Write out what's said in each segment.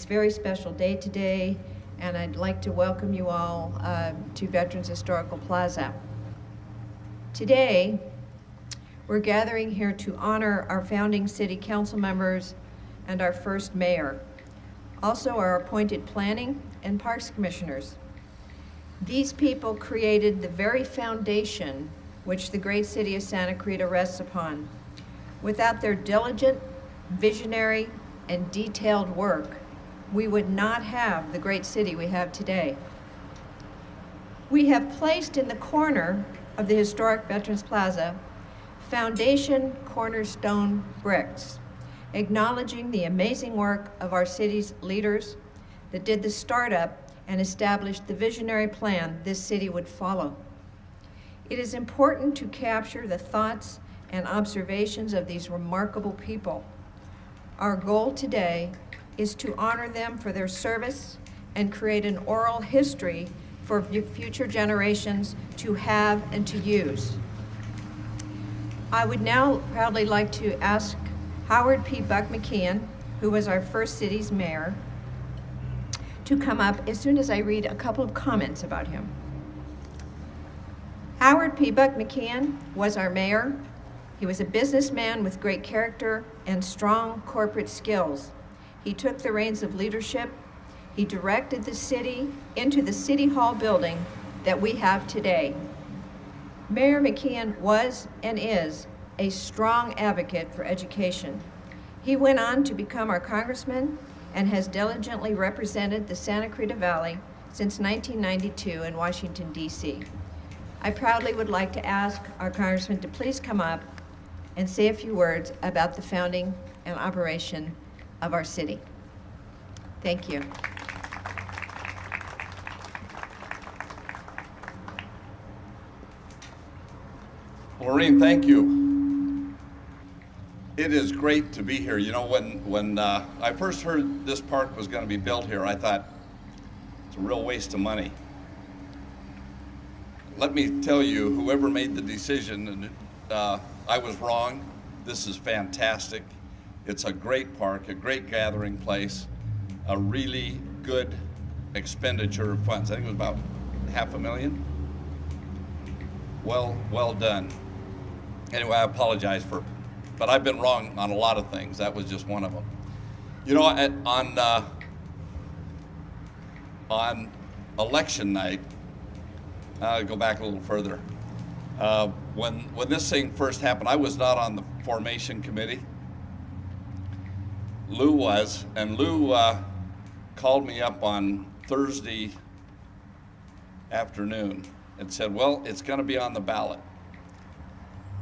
this very special day today, and I'd like to welcome you all to Veterans Historical Plaza. Today, we're gathering here to honor our founding city council members and our first mayor, also our appointed planning and parks commissioners. These people created the very foundation which the great city of Santa Clarita rests upon. Without their diligent, visionary, and detailed work, we would not have the great city we have today. We have placed in the corner of the historic Veterans Plaza foundation cornerstone bricks, acknowledging the amazing work of our city's leaders that did the startup and established the visionary plan this city would follow. It is important to capture the thoughts and observations of these remarkable people. Our goal today is to honor them for their service and create an oral history for future generations to have and to use. I would now proudly like to ask Howard P. Buck McKeon, who was our first city's mayor, to come up as soon as I read a couple of comments about him. Howard P. Buck McKeon was our mayor. He was a businessman with great character and strong corporate skills. He took the reins of leadership. He directed the city into the City Hall building that we have today. Mayor McKeon was and is a strong advocate for education. He went on to become our congressman and has diligently represented the Santa Clarita Valley since 1992 in Washington, D.C. I proudly would like to ask our congressman to please come up and say a few words about the founding and operation of our city. Thank you. Laurene, thank you. It is great to be here. You know, when I first heard this park was going to be built here, I thought it's a real waste of money. Let me tell you, whoever made the decision, and I was wrong. This is fantastic. It's a great park, a great gathering place, a really good expenditure of funds. I think it was about $500,000. Well done. Anyway, I apologize but I've been wrong on a lot of things. That was just one of them. You know, on election night, I'll go back a little further. When this thing first happened, I was not on the formation committee. Lou was, and Lou called me up on Thursday afternoon and said, well, it's going to be on the ballot.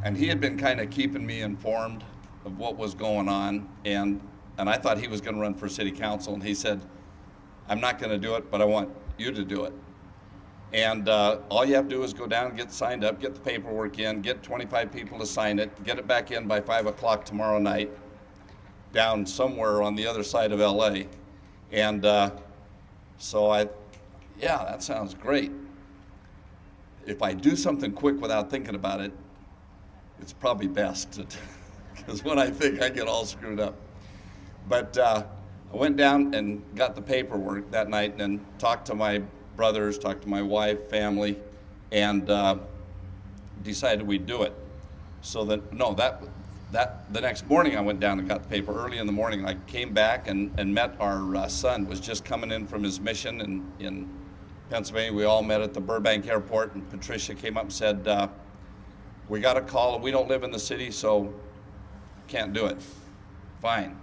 And he had been kind of keeping me informed of what was going on, and I thought he was going to run for city council, and he said, I'm not going to do it, but I want you to do it. And all you have to do is go down and get signed up, get the paperwork in, get 25 people to sign it, get it back in by 5 o'clock tomorrow night, down somewhere on the other side of LA. And so yeah, that sounds great. If I do something quick without thinking about it, it's probably best, because when I think, I get all screwed up. But I went down and got the paperwork that night and talked to my brothers, talked to my wife, family, and decided we'd do it. So that, the next morning I went down and got the paper early in the morning. I came back and met our son, was just coming in from his mission in Pennsylvania. We all met at the Burbank airport, and Patricia came up and said, we got a call, and we don't live in the city, so can't do it. Fine.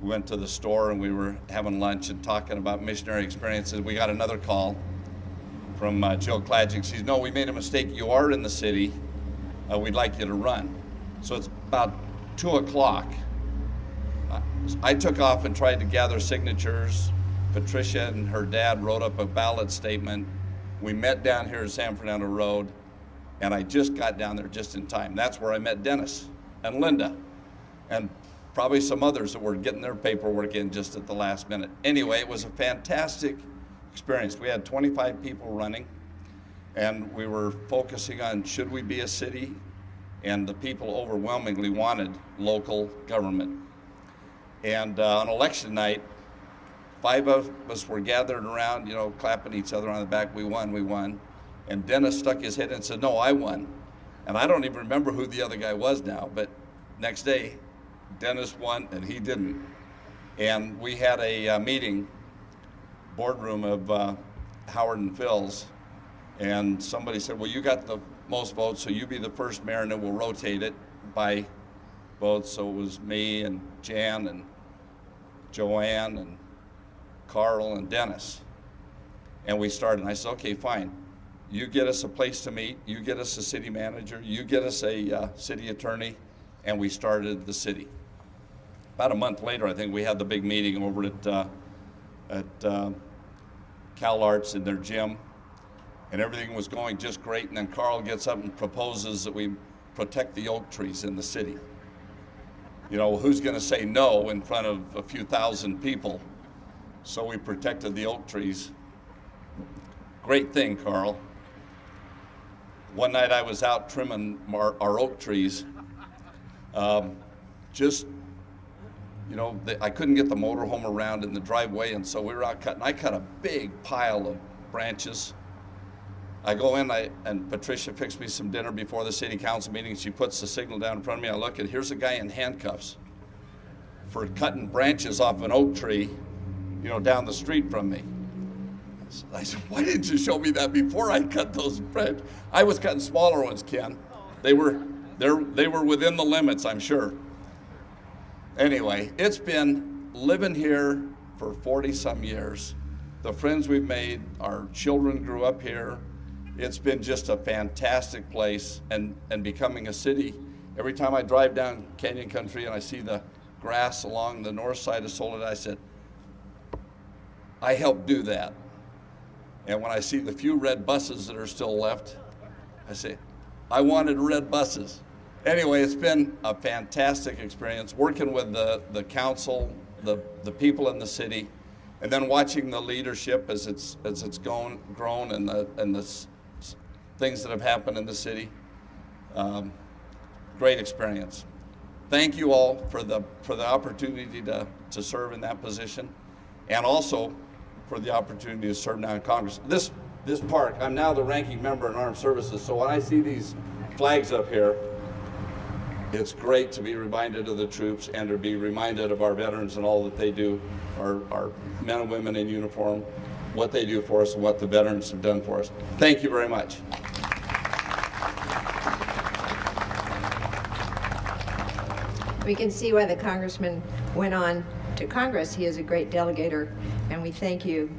We went to the store and we were having lunch and talking about missionary experiences. We got another call from Jill Klagic. She said, no, we made a mistake. You are in the city. We'd like you to run. So it's about 2 o'clock. I took off and tried to gather signatures. Patricia and her dad wrote up a ballot statement. We met down here at San Fernando Road, and I just got down there just in time. That's where I met Dennis and Linda, and probably some others that were getting their paperwork in just at the last minute. Anyway, it was a fantastic experience. We had 25 people running, and we were focusing on should we be a city, and the people overwhelmingly wanted local government. And on election night, 5 of us were gathered around, you know, clapping each other on the back. We won, we won. And Dennis stuck his head in and said, no, I won. And I don't even remember who the other guy was now, but next day, Dennis won and he didn't. And we had a meeting, boardroom of Howard and Phil's, and somebody said, well, you got the most votes, so you be the first mayor, and then we'll rotate it by votes. So it was me and Jan and Joanne and Carl and Dennis. And we started, and I said, okay, fine. You get us a place to meet, you get us a city manager, you get us a city attorney, and we started the city. About a month later, I think we had the big meeting over at Cal Arts in their gym, and everything was going just great. And then Carl gets up and proposes that we protect the oak trees in the city. You know, who's going to say no in front of a few thousand people? So we protected the oak trees. Great thing, Carl. One night I was out trimming our oak trees. You know, I couldn't get the motorhome around in the driveway, and so we were out cutting. I cut a big pile of branches. I go in, and Patricia fixed me some dinner before the city council meeting. She puts the signal down in front of me. I look, and here's a guy in handcuffs for cutting branches off an oak tree, you know, down the street from me. I said, why didn't you show me that before I cut those branches? I was cutting smaller ones, Ken. They were within the limits, I'm sure. Anyway, it's been living here for 40-some years. The friends we've made, our children grew up here. It's been just a fantastic place, and becoming a city. Every time I drive down Canyon Country and I see the grass along the north side of Soledad, I said, I helped do that. And when I see the few red buses that are still left, I say, I wanted red buses. Anyway, it's been a fantastic experience working with the council, the people in the city, and then watching the leadership as it's grown and the things that have happened in the city. Great experience. Thank you all for the opportunity to serve in that position, and also for the opportunity to serve now in Congress. This park, I'm now the ranking member in Armed Services, so when I see these flags up here, it's great to be reminded of the troops and to be reminded of our veterans and all that they do, our men and women in uniform, what they do for us and what the veterans have done for us. Thank you very much. We can see why the congressman went on to Congress. He is a great delegator, and we thank you,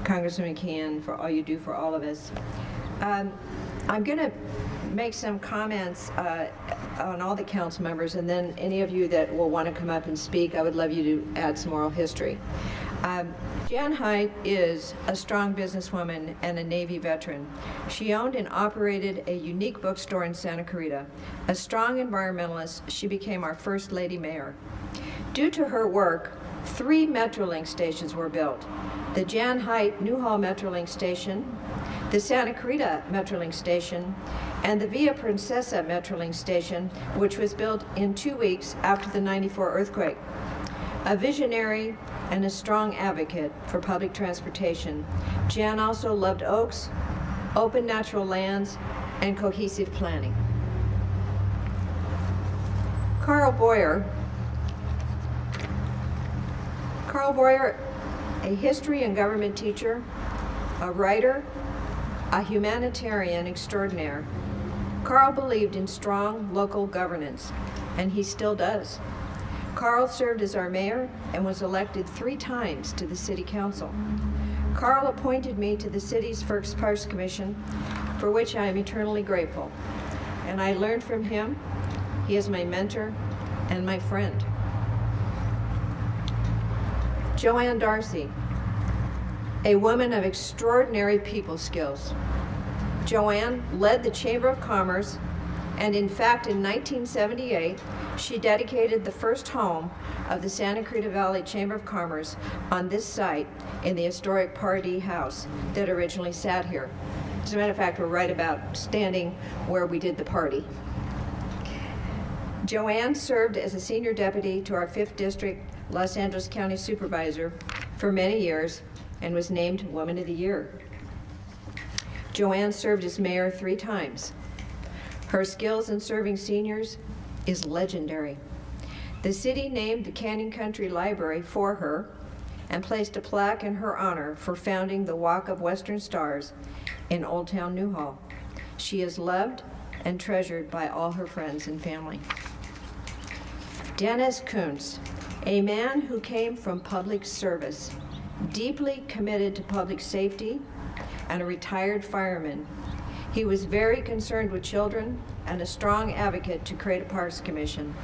Congressman McKeon, for all you do for all of us. I'm going to make some comments on all the council members, and then any of you that will want to come up and speak, I would love you to add some oral history. Jan Haidt is a strong businesswoman and a Navy veteran. She owned and operated a unique bookstore in Santa Clarita. A strong environmentalist, she became our first lady mayor. Due to her work, 3 Metrolink stations were built. The Jan Haidt Newhall Metrolink station, the Santa Clarita Metrolink station, and the Villa Princesa Metrolink station, which was built in 2 weeks after the '94 earthquake. A visionary and a strong advocate for public transportation, Jan also loved oaks, open natural lands, and cohesive planning. Carl Boyer, a history and government teacher, a writer, a humanitarian extraordinaire. Carl believed in strong local governance, and he still does. Carl served as our mayor and was elected 3 times to the city council. Carl appointed me to the city's First Parks Commission, for which I am eternally grateful. And I learned from him. He is my mentor and my friend. Joanne Darcy, a woman of extraordinary people skills. Joanne led the Chamber of Commerce, and in fact, in 1978, she dedicated the first home of the Santa Clarita Valley Chamber of Commerce on this site in the historic Pardee House that originally sat here. As a matter of fact, we're right about standing where we did the party. Joanne served as a senior deputy to our 5th District Los Angeles County Supervisor for many years and was named Woman of the Year. Joanne served as mayor 3 times. Her skills in serving seniors is legendary. The city named the Canyon Country Library for her and placed a plaque in her honor for founding the Walk of Western Stars in Old Town Newhall. She is loved and treasured by all her friends and family. Dennis Koontz, a man who came from public service, deeply committed to public safety, and a retired fireman. He was very concerned with children and a strong advocate to create a Parks Commission.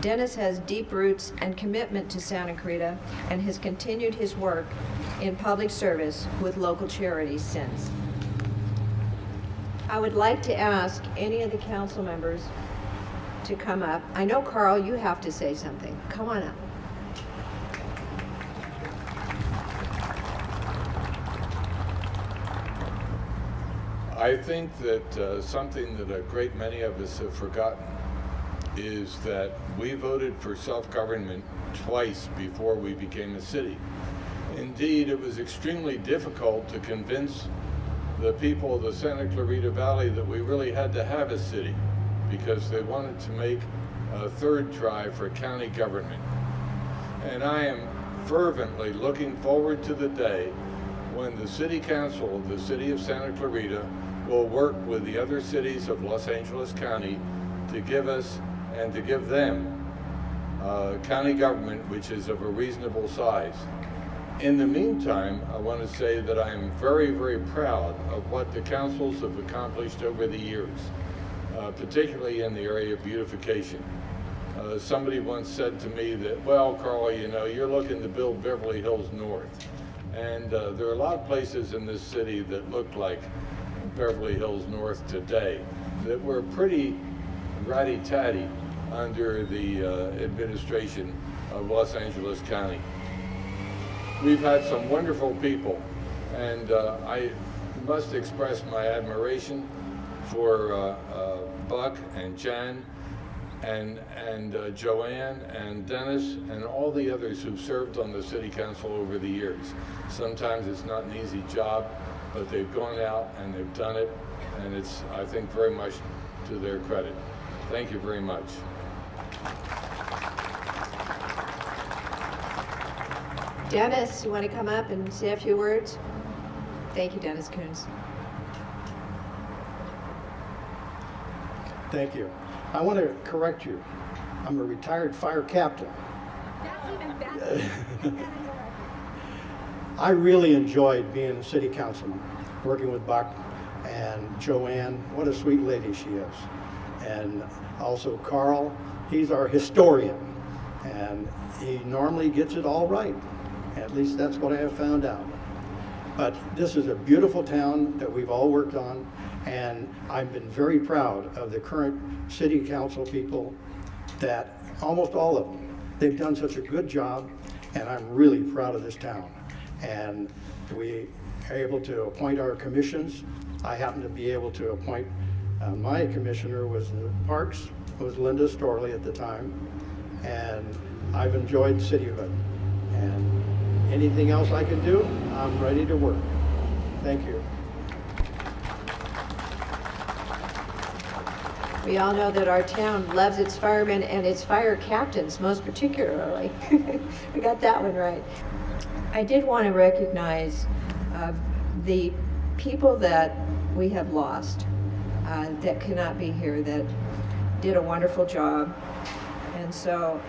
Dennis has deep roots and commitment to Santa Clarita and has continued his work in public service with local charities since. I would like to ask any of the council members to come up. I know, Carl, you have to say something. Come on up. I think that something that a great many of us have forgotten is that we voted for self-government twice before we became a city. Indeed, it was extremely difficult to convince the people of the Santa Clarita Valley that we really had to have a city because they wanted to make a third try for county government. And I am fervently looking forward to the day when the City Council of the City of Santa Clarita will work with the other cities of Los Angeles County to give us and to give them county government which is of a reasonable size. In the meantime, I want to say that I'm very, very proud of what the councils have accomplished over the years, particularly in the area of beautification. Somebody once said to me that, well, Carl, you know, you're looking to build Beverly Hills North. And there are a lot of places in this city that look like Beverly Hills North today that were pretty ratty-tatty under the administration of Los Angeles County. We've had some wonderful people, and I must express my admiration for Buck and Jan and Joanne and Dennis and all the others who've served on the City Council over the years. Sometimes it's not an easy job, but they've gone out and they've done it, and it's, I think, very much to their credit. Thank you very much. Dennis, you want to come up and say a few words? Thank you, Dennis Koontz. Thank you. I want to correct you. I'm a retired fire captain. That's even better. I really enjoyed being a city councilman, working with Buck and Joanne. What a sweet lady she is. And also Carl, he's our historian, and he normally gets it all right. At least that's what I have found out. But this is a beautiful town that we've all worked on, and I've been very proud of the current city council people, that almost all of them, they've done such a good job, and I'm really proud of this town. And we are able to appoint our commissions. I happen to be able to appoint, my commissioner was the Parks, was Linda Storli at the time, and I've enjoyed cityhood. And anything else I can do, I'm ready to work. Thank you. We all know that our town loves its firemen and its fire captains, most particularly. We got that one right. I did want to recognize the people that we have lost that cannot be here, that did a wonderful job. And so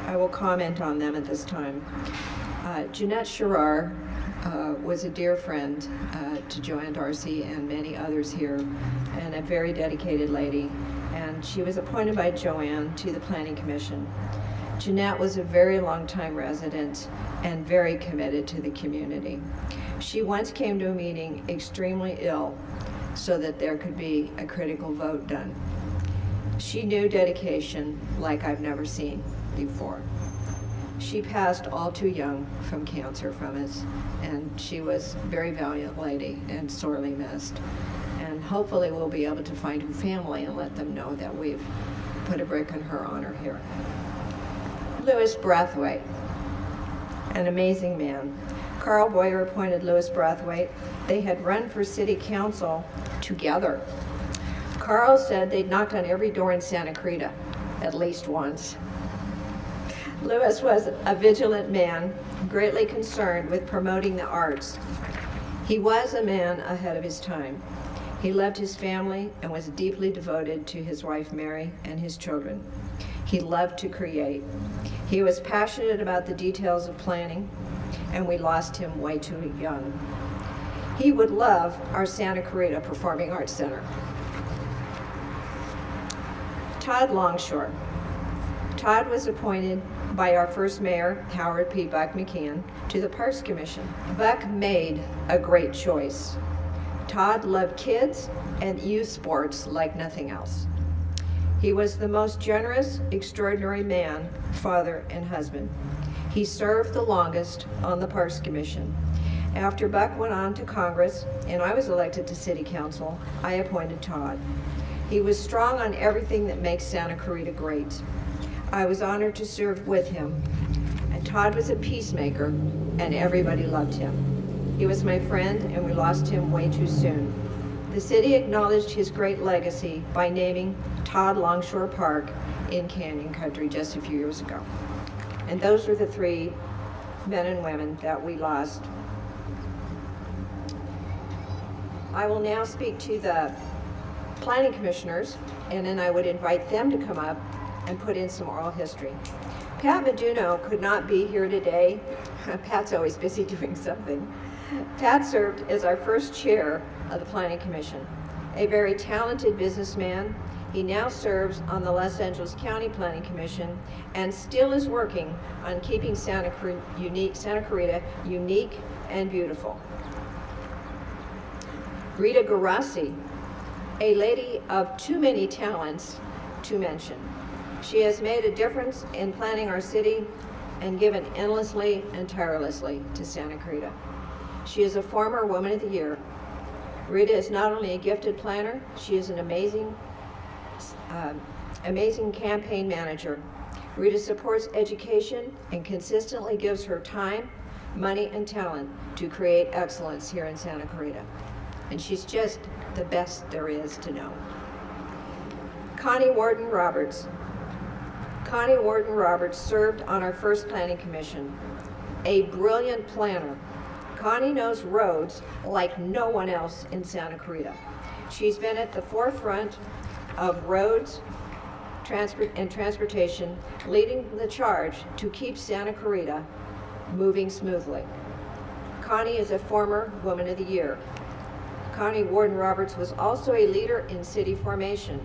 I will comment on them at this time. Jeanette Sherrar was a dear friend to Joanne, Darcy, and many others here, and a very dedicated lady. And she was appointed by Joanne to the Planning Commission. Jeanette was a very long-time resident and very committed to the community. She once came to a meeting extremely ill so that there could be a critical vote done. She knew dedication like I've never seen before. She passed all too young from cancer from us, and she was a very valiant lady and sorely missed. And hopefully we'll be able to find her family and let them know that we've put a brick in her honor here. Louis Brathwaite. an amazing man. Carl Boyer appointed Louis Brathwaite. They had run for city council together. Carl said they'd knocked on every door in Santa Clarita, at least once. Louis was a vigilant man, greatly concerned with promoting the arts. He was a man ahead of his time. He loved his family and was deeply devoted to his wife Mary and his children. He loved to create. He was passionate about the details of planning, and we lost him way too young. He would love our Santa Clarita Performing Arts Center. Todd Longshore. Todd was appointed by our first mayor, Howard P. Buck McKeon, to the Parks Commission. Buck made a great choice. Todd loved kids and youth sports like nothing else. He was the most generous, extraordinary man, father, and husband. He served the longest on the Parks Commission. After Buck went on to Congress and I was elected to City Council, I appointed Todd. He was strong on everything that makes Santa Clarita great. I was honored to serve with him. And Todd was a peacemaker, and everybody loved him. He was my friend, and we lost him way too soon. The city acknowledged his great legacy by naming Todd Longshore Park in Canyon Country just a few years ago. And those were the three men and women that we lost. I will now speak to the planning commissioners, and then I would invite them to come up and put in some oral history. Pat Meduno could not be here today. Pat's always busy doing something. Pat served as our first chair of the Planning Commission. A very talented businessman, he now serves on the Los Angeles County Planning Commission and still is working on keeping Santa Clarita unique and beautiful. Rita Garasi, a lady of too many talents to mention. She has made a difference in planning our city and given endlessly and tirelessly to Santa Clarita. She is a former Woman of the Year. Rita is not only a gifted planner, she is an amazing campaign manager. Rita supports education and consistently gives her time, money, and talent to create excellence here in Santa Clarita. And she's just the best there is to know. Connie Worden Roberts. Connie Worden Roberts served on our first planning commission. A brilliant planner. Connie knows roads like no one else in Santa Clarita. She's been at the forefront of roads and transportation, leading the charge to keep Santa Clarita moving smoothly. Connie is a former Woman of the Year. Connie Worden Roberts was also a leader in city formation.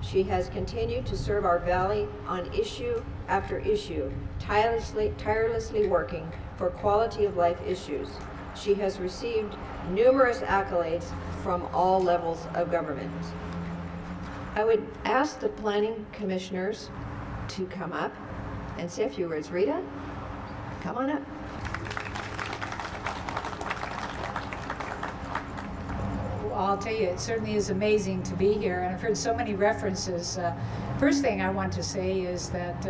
She has continued to serve our valley on issue after issue, tirelessly working for quality of life issues. She has received numerous accolades from all levels of government. I would ask the planning commissioners to come up and say a few words. Rita, come on up. I'll tell you, it certainly is amazing to be here, and I've heard so many references. First thing I want to say is that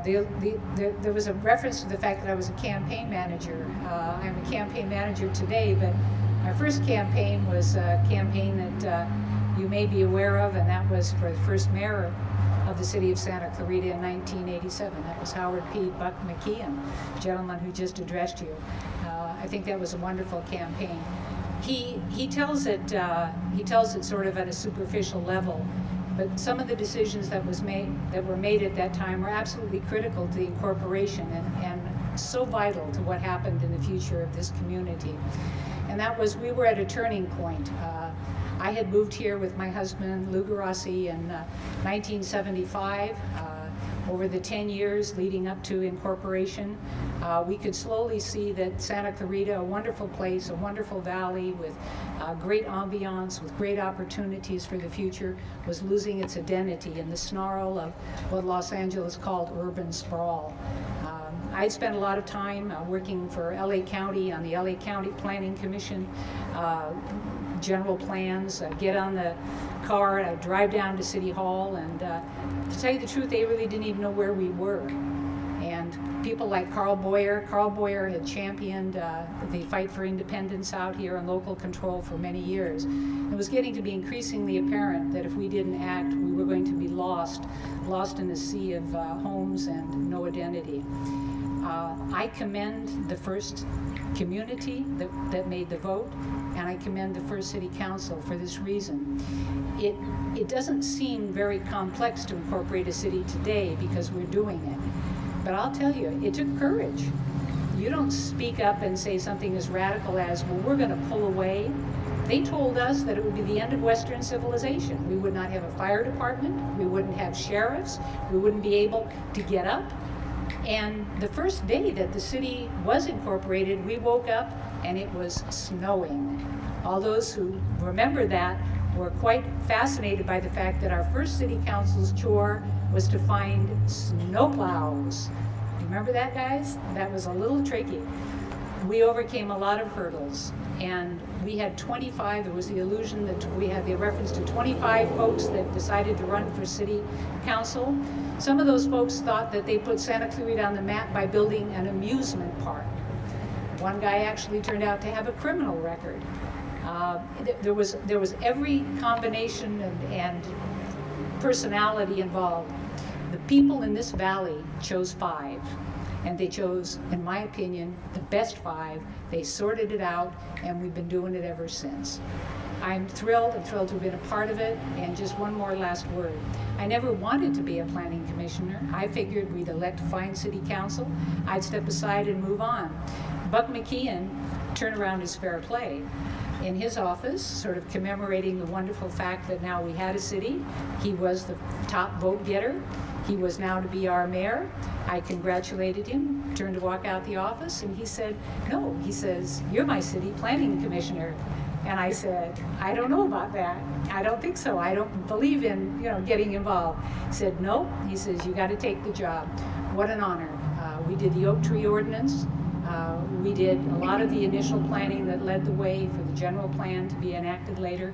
there was a reference to the fact that I was a campaign manager. I'm a campaign manager today, but my first campaign was a campaign that you may be aware of, and that was for the first mayor of the City of Santa Clarita in 1987. That was Howard P. Buck McKeon, the gentleman who just addressed you. I think that was a wonderful campaign. He tells it sort of at a superficial level, but some of the decisions that were made at that time were absolutely critical to the incorporation and so vital to what happened in the future of this community. And that was, we were at a turning point. I had moved here with my husband, Lou Garasi, in 1975. Over the 10 years leading up to incorporation, we could slowly see that Santa Clarita, a wonderful place, a wonderful valley with great ambiance, with great opportunities for the future, was losing its identity in the snarl of what Los Angeles called urban sprawl. I spent a lot of time working for LA County on the LA County Planning Commission, general plans, get on the car, drive down to City Hall, and to tell you the truth, they really didn't even know where we were. And and people like Carl Boyer. Carl Boyer had championed the fight for independence out here and local control for many years. It was getting to be increasingly apparent that if we didn't act, we were going to be lost in a sea of homes and no identity. I commend the first community that made the vote, and I commend the first city council for this reason. It doesn't seem very complex to incorporate a city today because we're doing it. But I'll tell you, it took courage. You don't speak up and say something as radical as, well, we're going to pull away. They told us that it would be the end of Western civilization. We would not have a fire department, we wouldn't have sheriffs, we wouldn't be able to get up. And the first day that the city was incorporated, we woke up and it was snowing. All those who remember that were quite fascinated by the fact that our first city council's chore was to find snowplows. Do you remember that, guys? That was a little tricky. We overcame a lot of hurdles, and we had 25, there was the illusion that we had the reference to 25 folks that decided to run for city council. Some of those folks thought that they put Santa Clarita on the map by building an amusement park. One guy actually turned out to have a criminal record. There was every combination and personality involved. The people in this valley chose 5. And they chose, in my opinion, the best 5. They sorted it out, and we've been doing it ever since. I'm thrilled to have been a part of it. And just one more last word. I never wanted to be a planning commissioner. I figured we'd elect fine city council. I'd step aside and move on. Buck McKeon, turnaround is fair play. In his office, sort of commemorating the wonderful fact that now we had a city, he was the top vote getter. He was now to be our mayor. I congratulated him, turned to walk out the office, and he said, no, he says, you're my city planning commissioner. And I said, I don't know about that. I don't think so. I don't believe in, getting involved. He said, no. He says, you got to take the job. What an honor. We did the Oak Tree Ordinance. We did a lot of the initial planning that led the way for the general plan to be enacted later.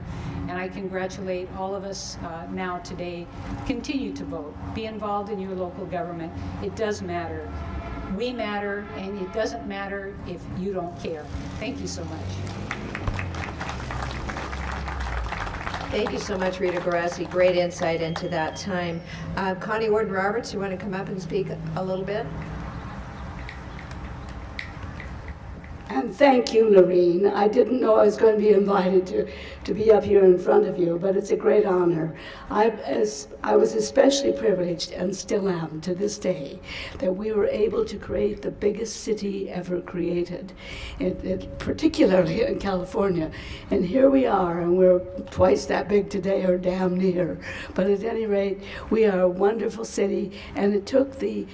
And I congratulate all of us now today. Continue to vote. Be involved in your local government. It does matter. We matter, and it doesn't matter if you don't care. Thank you so much. Thank you so much, Rita Garasi. Great insight into that time. Connie Worden Roberts, you want to come up and speak a little bit? And thank you, Laurene. I didn't know I was going to be invited to be up here in front of you, but it's a great honor. I was especially privileged, and still am to this day, that we were able to create the biggest city ever created, particularly in California. And here we are, and we're twice that big today, or damn near. But at any rate, we are a wonderful city, and it took the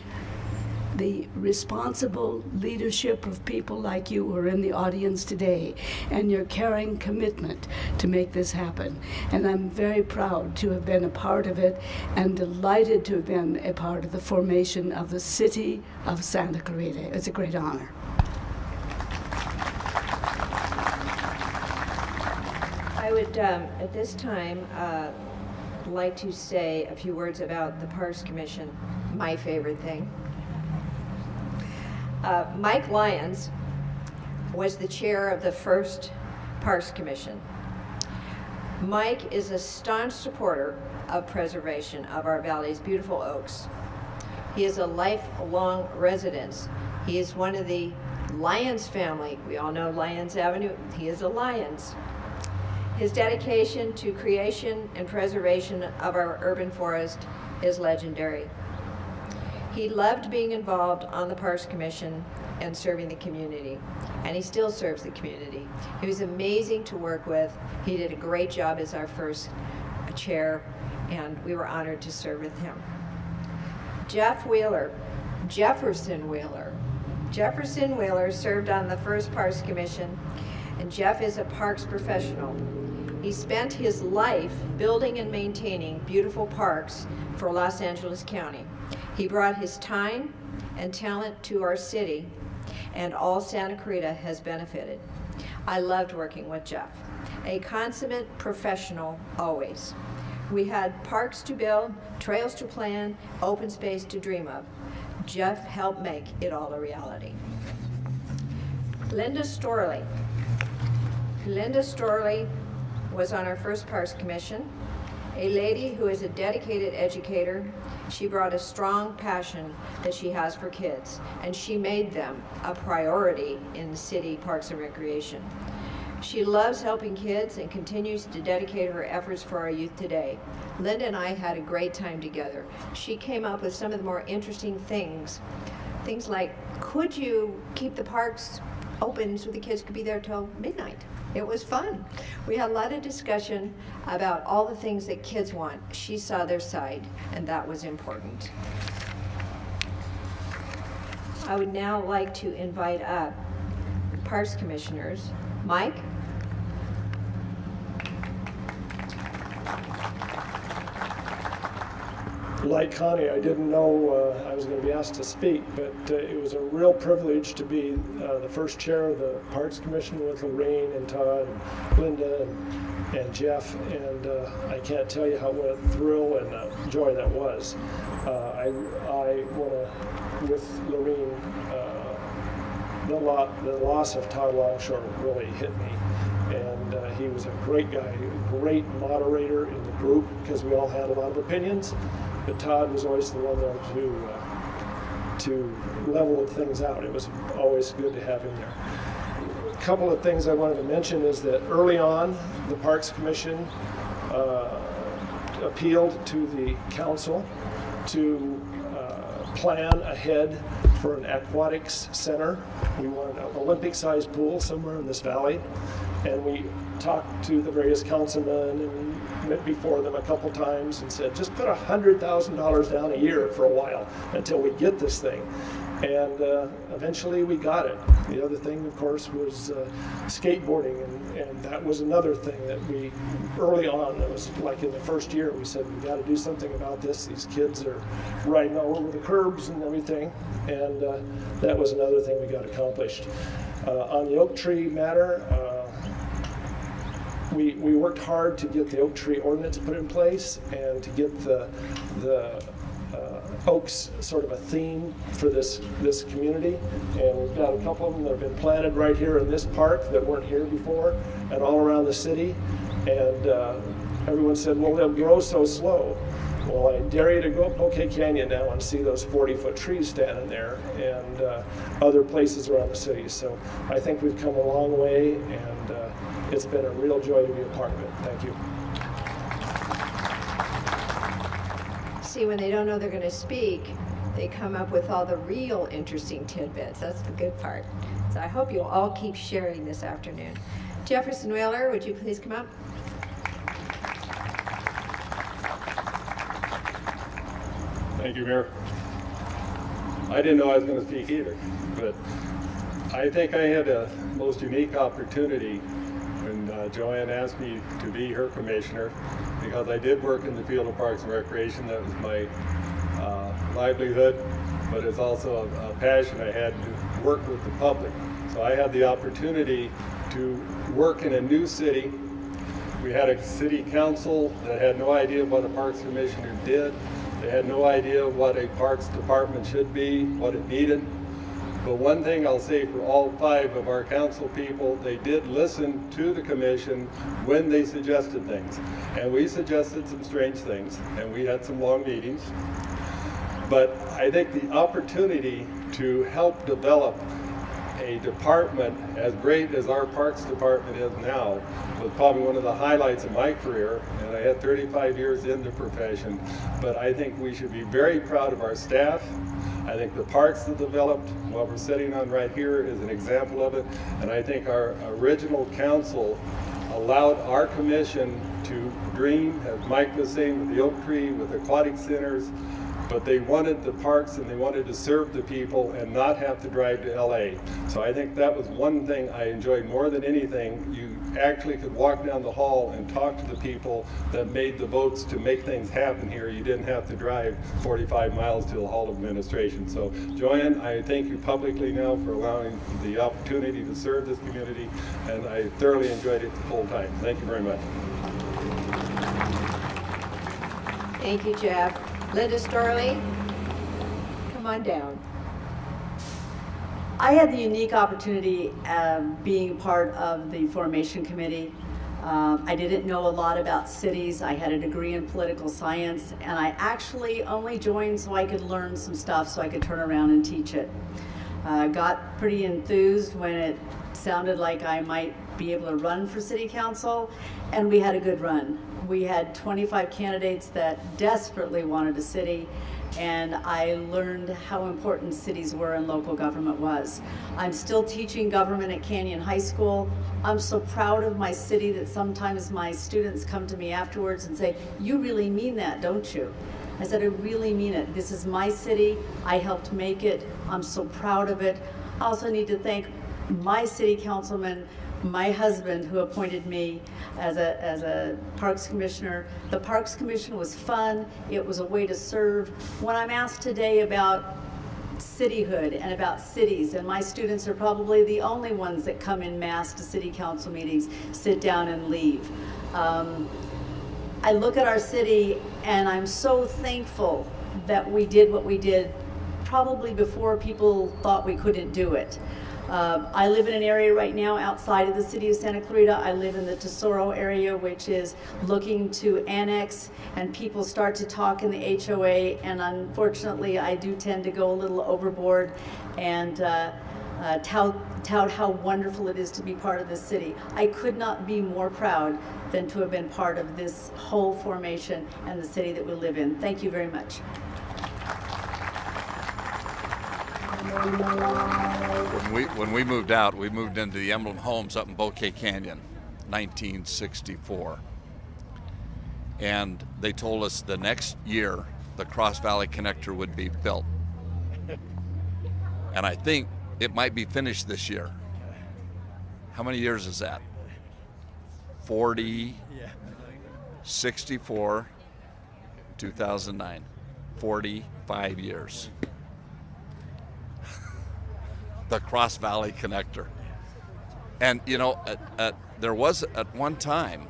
responsible leadership of people like you who are in the audience today, and your caring commitment to make this happen. And I'm very proud to have been a part of it, and delighted to have been a part of the formation of the City of Santa Clarita. It's a great honor. I would, at this time, like to say a few words about the Parks Commission, my favorite thing. Mike Lyons was the chair of the first Parks Commission. Mike is a staunch supporter of preservation of our valley's beautiful oaks. He is a lifelong resident. He is one of the Lyons family. We all know Lyons Avenue. He is a Lyons. His dedication to creation and preservation of our urban forest is legendary. He loved being involved on the Parks Commission and serving the community, and he still serves the community. He was amazing to work with. He did a great job as our first chair, and we were honored to serve with him. Jefferson Wheeler served on the first Parks Commission, and Jeff is a parks professional. He spent his life building and maintaining beautiful parks for Los Angeles County. He brought his time and talent to our city, and all Santa Clarita has benefited. I loved working with Jeff, a consummate professional always. We had parks to build, trails to plan, open space to dream of. Jeff helped make it all a reality. Linda Storli. Linda Storli was on our first Parks Commission, a lady who is a dedicated educator. She brought a strong passion that she has for kids, and she made them a priority in the city Parks and Recreation. She loves helping kids and continues to dedicate her efforts for our youth today. Linda and I had a great time together. She came up with some of the more interesting things. Things like, could you keep the parks open so the kids could be there till midnight? It was fun. We had a lot of discussion about all the things that kids want. She saw their side, and that was important. I would now like to invite up the Parks Commissioners. Mike? Like Connie, I didn't know I was going to be asked to speak, but it was a real privilege to be the first chair of the Parks Commission with Laurene and Todd and Linda and Jeff, and I can't tell you what a thrill and joy that was. I want to, with Laurene, the loss of Todd Longshore really hit me. And he was a great guy, a great moderator in the group because we all had a lot of opinions. But Todd was always the one there to level things out. It was always good to have him there. A couple of things I wanted to mention is that early on, the Parks Commission appealed to the council to plan ahead for an aquatics center. We wanted an Olympic-sized pool somewhere in this valley, and we talked to the various councilmen and met before them a couple times and said, just put $100,000 down a year for a while until we get this thing. And eventually we got it. The other thing, of course, was skateboarding, and that was another thing that we, early on, it was like in the first year, we said, we got to do something about this. These kids are riding all over the curbs and everything, and that was another thing we got accomplished. On the oak tree matter, we worked hard to get the oak tree ordinance put in place and to get the oaks sort of a theme for this community, and we've got a couple of them that have been planted right here in this park that weren't here before and all around the city, and everyone said, well, they'll grow so slow. Well, I dare you to go up OK Canyon now and see those 40-foot trees standing there, and other places around the city. So I think we've come a long way, and it's been a real joy to be a part of it. Thank you. See, when they don't know they're going to speak, they come up with all the real interesting tidbits. That's the good part. So I hope you'll all keep sharing this afternoon. Jefferson Whaler, would you please come up? Thank you, Mayor. I didn't know I was going to speak either, but I think I had a most unique opportunity when Joanne asked me to be her commissioner, because I did work in the field of Parks and Recreation. That was my livelihood, but it's also a passion I had to work with the public. So I had the opportunity to work in a new city. We had a city council that had no idea what a Parks Commissioner did. They had no idea what a Parks Department should be, what it needed. But one thing I'll say for all 5 of our council people, they did listen to the commission when they suggested things. And we suggested some strange things, and we had some long meetings. But I think the opportunity to help develop a department as great as our Parks Department is now was probably one of the highlights of my career, and I had 35 years in the profession. But I think we should be very proud of our staff. I think the parks that developed, what we're sitting on right here, is an example of it. And I think our original council allowed our commission to dream, as Mike was saying, with the Oak Tree, with aquatic centers, but they wanted the parks and they wanted to serve the people and not have to drive to LA. So I think that was one thing I enjoyed more than anything. You actually could walk down the hall and talk to the people that made the votes to make things happen here. You didn't have to drive 45 miles to the Hall of Administration. So Joanne, I thank you publicly now for allowing the opportunity to serve this community, and I thoroughly enjoyed it the full time. Thank you very much. Thank you, Jeff. Linda Storli, come on down. I had the unique opportunity of being part of the formation committee. I didn't know a lot about cities. I had a degree in political science, and I actually only joined so I could learn some stuff so I could turn around and teach it. Got pretty enthused when it sounded like I might be able to run for city council, and we had a good run. We had 25 candidates that desperately wanted a city, and I learned how important cities were and local government was. I'm still teaching government at Canyon High School. I'm so proud of my city that sometimes my students come to me afterwards and say, "You really mean that, don't you?" I said, "I really mean it. This is my city. I helped make it. I'm so proud of it." I also need to thank my city councilman, my husband, who appointed me as a Parks Commissioner. The Parks Commission was fun. It was a way to serve. When I'm asked today about cityhood and about cities, and my students are probably the only ones that come in mass to city council meetings, sit down and leave. I look at our city and I'm so thankful that we did what we did probably before people thought we couldn't do it. I live in an area right now outside of the city of Santa Clarita. I live in the Tesoro area, which is looking to annex, and people start to talk in the HOA, and unfortunately I do tend to go a little overboard and tout how wonderful it is to be part of this city. I could not be more proud than to have been part of this whole formation and the city that we live in. Thank you very much. When we moved out, we moved into the Emblem Homes up in Bouquet Canyon, 1964. And they told us the next year the Cross Valley Connector would be built. And I think it might be finished this year. How many years is that? 40, 64, 2009, 45 years. The Cross Valley Connector. And you know, there was at one time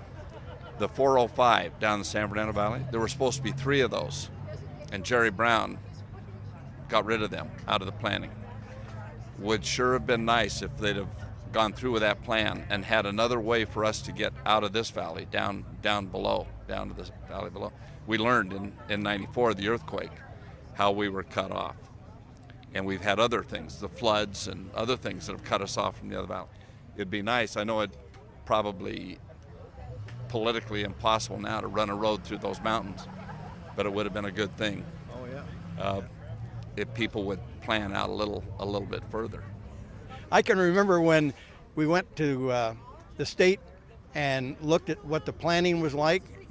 the 405 down the San Fernando Valley. There were supposed to be 3 of those, and Jerry Brown got rid of them out of the planning. Would sure have been nice if they'd have gone through with that plan and had another way for us to get out of this valley, down below, down to the valley below. We learned in 94, the earthquake, how we were cut off. And we've had other things, the floods and other things that have cut us off from the other valley. It'd be nice. I know it's probably politically impossible now to run a road through those mountains, but it would have been a good thing. Oh yeah. If people would plan out a little bit further. I can remember when we went to the state and looked at what the planning was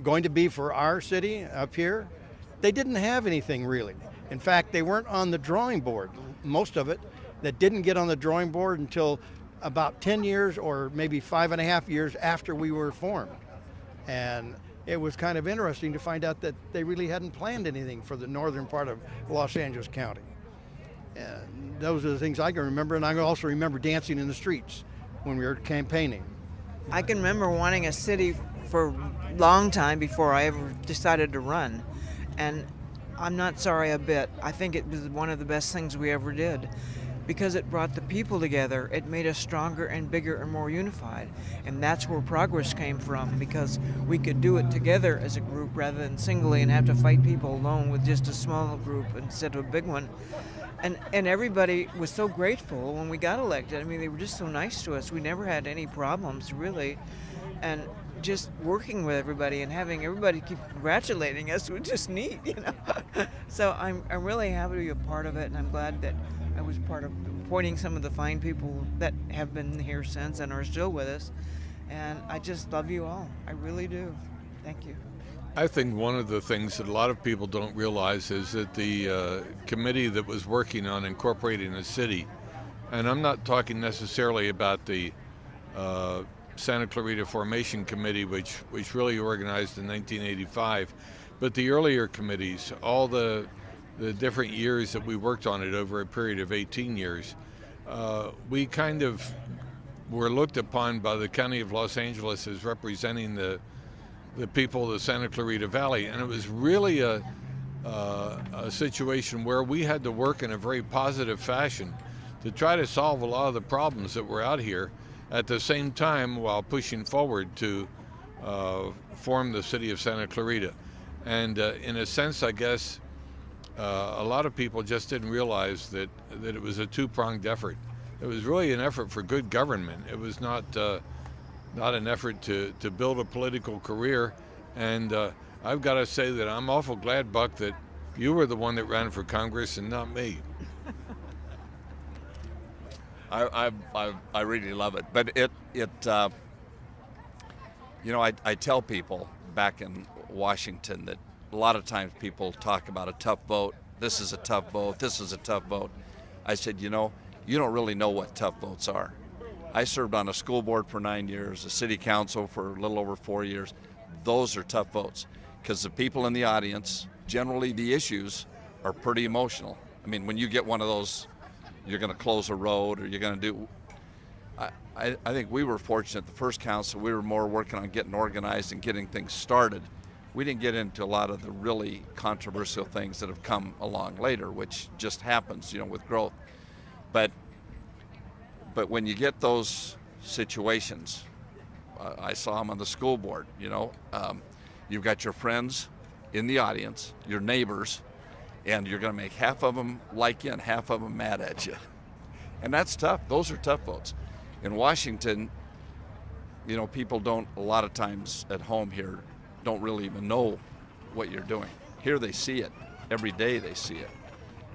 going to be for our city up here. They didn't have anything really. In fact, they weren't on the drawing board. Most of it that didn't get on the drawing board until about 10 years or maybe 5.5 years after we were formed. And it was kind of interesting to find out that they really hadn't planned anything for the northern part of Los Angeles County. And those are the things I can remember, and I also remember dancing in the streets when we were campaigning. I can remember wanting a city for a long time before I ever decided to run. And I'm not sorry a bit. I think it was one of the best things we ever did because it brought the people together. It made us stronger and bigger and more unified. And that's where progress came from, because we could do it together as a group rather than singly and have to fight people alone with just a small group instead of a big one. And everybody was so grateful when we got elected. I mean, they were just so nice to us. We never had any problems, really. And just working with everybody and having everybody keep congratulating us was just neat, you know. So I'm really happy to be a part of it, and I'm glad that I was part of appointing some of the fine people that have been here since and are still with us. And I just love you all. I really do. Thank you. I think one of the things that a lot of people don't realize is that the committee that was working on incorporating the city, and I'm not talking necessarily about the Santa Clarita Formation Committee, which really organized in 1985, but the earlier committees, all the different years that we worked on it over a period of 18 years, we kind of were looked upon by the County of Los Angeles as representing the people of the Santa Clarita Valley, and it was really a a situation where we had to work in a very positive fashion to try to solve a lot of the problems that were out here at the same time while pushing forward to form the City of Santa Clarita. And in a sense, I guess, a lot of people just didn't realize that it was a two-pronged effort. It was really an effort for good government. It was not an effort to build a political career. And I've got to say that I'm awful glad, Buck, that you were the one that ran for Congress and not me. I really love it, but you know, I tell people back in Washington that a lot of times people talk about a tough vote. This is a tough vote. This is a tough vote. I said, you know, you don't really know what tough votes are. I served on a school board for 9 years, a city council for a little over 4 years. Those are tough votes because the people in the audience, generally the issues are pretty emotional. I mean, when you get one of those, you're going to close a road or you're going to do. I think we were fortunate. The first council, we were more working on getting organized and getting things started. We didn't get into a lot of the really controversial things that have come along later, which just happens, you know, with growth. But when you get those situations, I saw them on the school board, you know, you've got your friends in the audience, your neighbors, and you're going to make half of them like you and half of them mad at you. And that's tough. Those are tough votes. In Washington, you know, people don't, a lot of times at home here, don't really even know what you're doing. Here they see it. Every day they see it.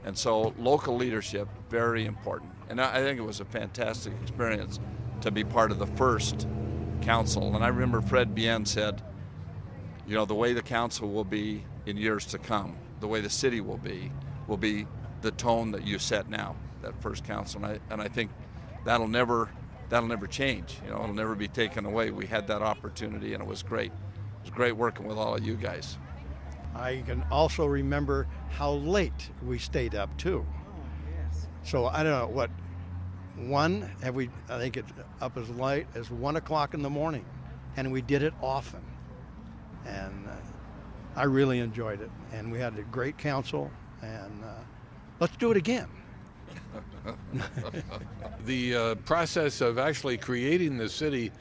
And so local leadership, very important. And I think it was a fantastic experience to be part of the first council. And I remember Fred Deann said, you know, the way the council will be in years to come, the way the city will be the tone that you set now, that first council. And I think that'll never change. You know, it'll never be taken away. We had that opportunity and it was great. It was great working with all of you guys. I can also remember how late we stayed up too. Oh, yes. So I don't know I think it's up as late as 1 o'clock in the morning, and we did it often. And I really enjoyed it, and we had a great council, and let's do it again. The process of actually creating the city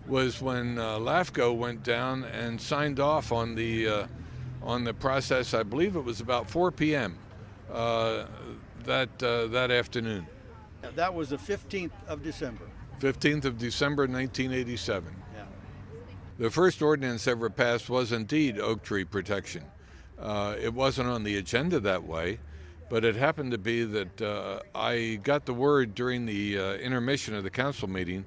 was when LAFCO went down and signed off on the process. I believe it was about 4 p.m. That afternoon. That was the 15th of December. 15th of December, 1987. Yeah. The first ordinance ever passed was indeed oak tree protection. It wasn't on the agenda that way, but it happened to be that I got the word during the intermission of the council meeting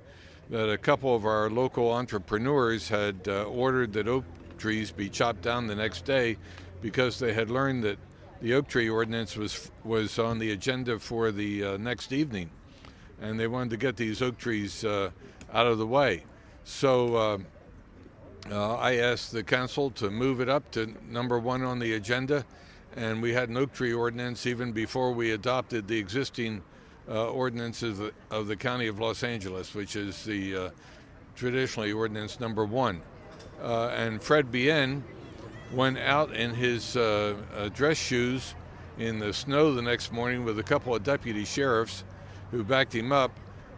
that a couple of our local entrepreneurs had ordered that oak trees be chopped down the next day because they had learned that the oak tree ordinance was on the agenda for the next evening, and they wanted to get these oak trees out of the way. So I asked the council to move it up to number 1 on the agenda, and we had an oak tree ordinance even before we adopted the existing ordinances of the County of Los Angeles, which is the traditionally ordinance number 1. And Fred Deann went out in his dress shoes in the snow the next morning with a couple of deputy sheriffs who backed him up.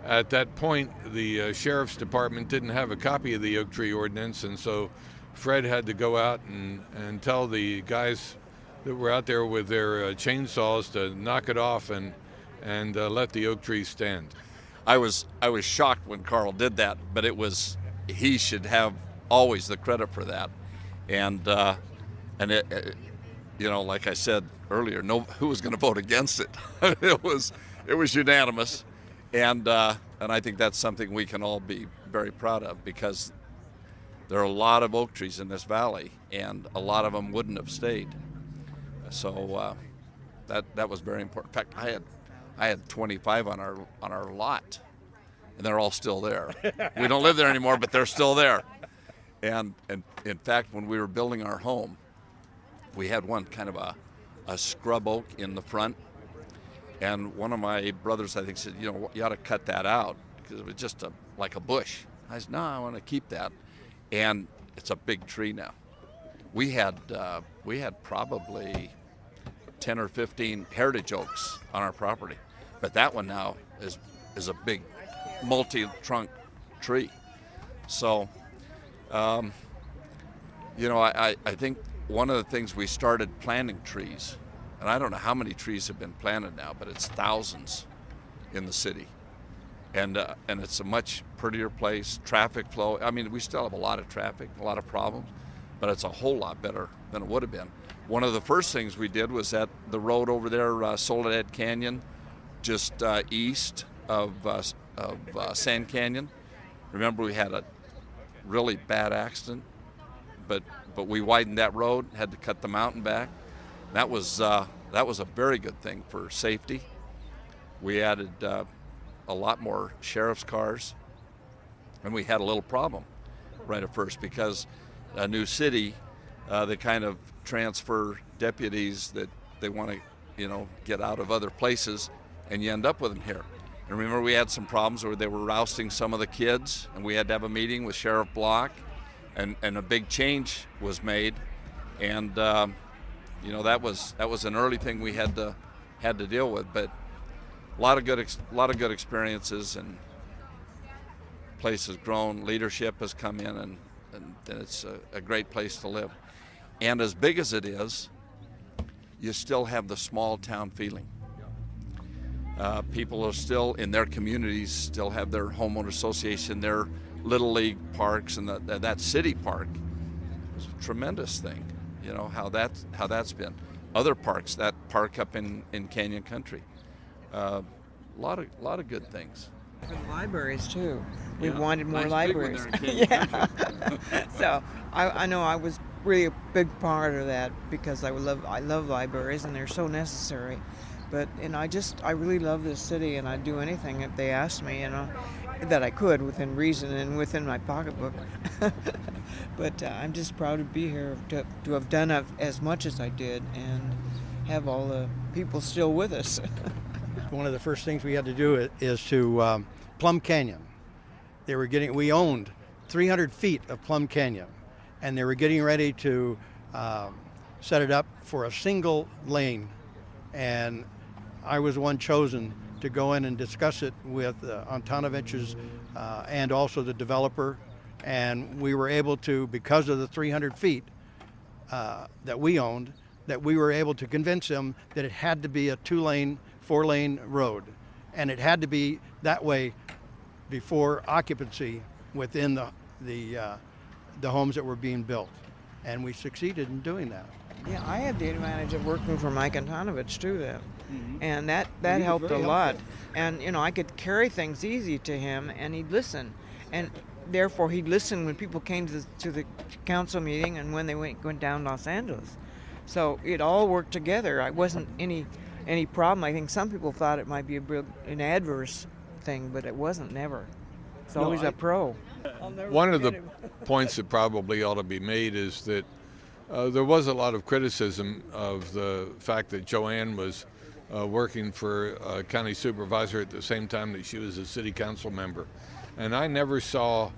At that point, the sheriff's department didn't have a copy of the oak tree ordinance, and so Fred had to go out and tell the guys that were out there with their chainsaws to knock it off and let the oak tree stand. I was shocked when Carl did that, but he should have always the credit for that. And it, you know, like I said earlier, who was going to vote against it? It was unanimous, and I think that's something we can all be very proud of, because there are a lot of oak trees in this valley, and a lot of them wouldn't have stayed. So that was very important. In fact, I had 25 on our lot, and they're all still there. We don't live there anymore, but they're still there. And in fact, when we were building our home, we had one kind of a scrub oak in the front. And one of my brothers, I think, said, you know, you ought to cut that out because it was just like a bush. I said, no, I want to keep that. And it's a big tree now. We had probably 10 or 15 heritage oaks on our property. But that one now is a big multi-trunk tree. So, you know, I think one of the things we started planting trees, and I don't know how many trees have been planted now, but it's thousands in the city. And it's a much prettier place, traffic flow. I mean, we still have a lot of traffic, a lot of problems, but it's a whole lot better than it would have been. One of the first things we did was at the road over there, Soledad Canyon, just east of Sand Canyon. Remember, we had a really bad accident, but we widened that road, had to cut the mountain back. That was a very good thing for safety. We added a lot more sheriff's cars, and we had a little problem right at first because a new city, they kind of transfer deputies that they want to, you know, get out of other places, and you end up with them here. And remember, we had some problems where they were rousting some of the kids, and we had to have a meeting with Sheriff Block, and a big change was made, and you know, that was an early thing we had to deal with, but a lot of good experiences, and place has grown, leadership has come in, and it's a great place to live. And as big as it is, you still have the small town feeling. People are still in their communities, still have their homeowner association, their little league parks, and that city park is a tremendous thing. You know how that's been. Other parks, that park up in Canyon Country, a lot of good things. For the libraries too. We Yeah, wanted more nice libraries. big one there in Canyon Yeah. So I know I was really a big part of that because I love libraries and they're so necessary. But I really love this city, and I'd do anything if they asked me, you know, that I could within reason and within my pocketbook. But I'm just proud to be here, to have done as much as I did and have all the people still with us. One of the first things we had to do is to Plum Canyon. We owned 300 feet of Plum Canyon, and they were getting ready to set it up for a single lane, and I was one chosen to go in and discuss it with Antanovich's and also the developer, and we were able to, because of the 300 feet that we owned, that we were able to convince them that it had to be a 2-lane, 4-lane road, and it had to be that way before occupancy within the homes that were being built, and we succeeded in doing that. Yeah, I had the advantage of working for Mike Antonovich too then. Mm-hmm. And that helped a lot. And, you know, I could carry things easy to him, and he'd listen. And therefore, he'd listen when people came to the council meeting and when they went down Los Angeles. So it all worked together. I wasn't any problem. I think some people thought it might be an adverse thing, but it wasn't, never. It's always a pro. One of the points that probably ought to be made is that there was a lot of criticism of the fact that Joanne was working for a county supervisor at the same time that she was a city council member. And I never saw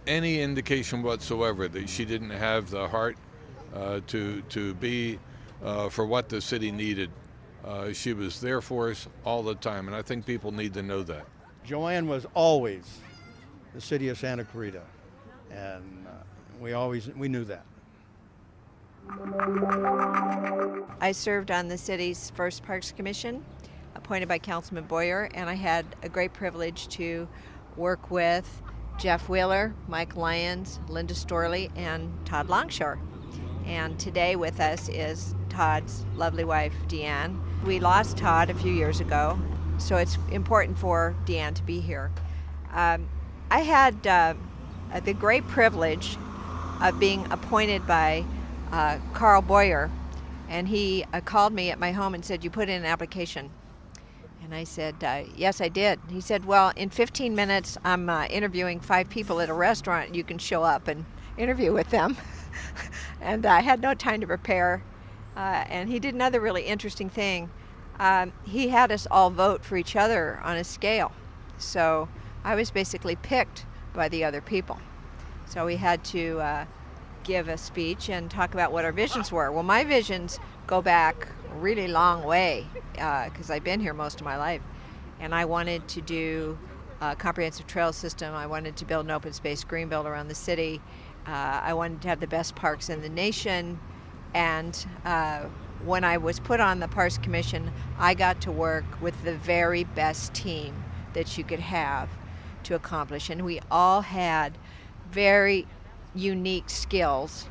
any indication whatsoever that she didn't have the heart to be for what the city needed. She was there for us all the time, and I think people need to know that. Joanne was always the city of Santa Clarita, and we knew that. I served on the city's first Parks Commission, appointed by Councilman Boyer, and I had a great privilege to work with Jeff Wheeler, Mike Lyons, Linda Storli, and Todd Longshore. And today with us is Todd's lovely wife, Deann. We lost Todd a few years ago, so it's important for Deann to be here. I had the great privilege of being appointed by Carl Boyer, and he called me at my home and said, "You put in an application." And I said, "Yes, I did." He said, "Well, in 15 minutes, I'm interviewing 5 people at a restaurant. You can show up and interview with them." And I had no time to prepare. And he did another really interesting thing. He had us all vote for each other on a scale. So I was basically picked by the other people. So we had to give a speech and talk about what our visions were. Well, my visions go back really long way because I've been here most of my life. And I wanted to do a comprehensive trail system. I wanted to build an open space greenbelt around the city. I wanted to have the best parks in the nation. And when I was put on the Parks Commission, I got to work with the very best team that you could have to accomplish. And we all had very unique skills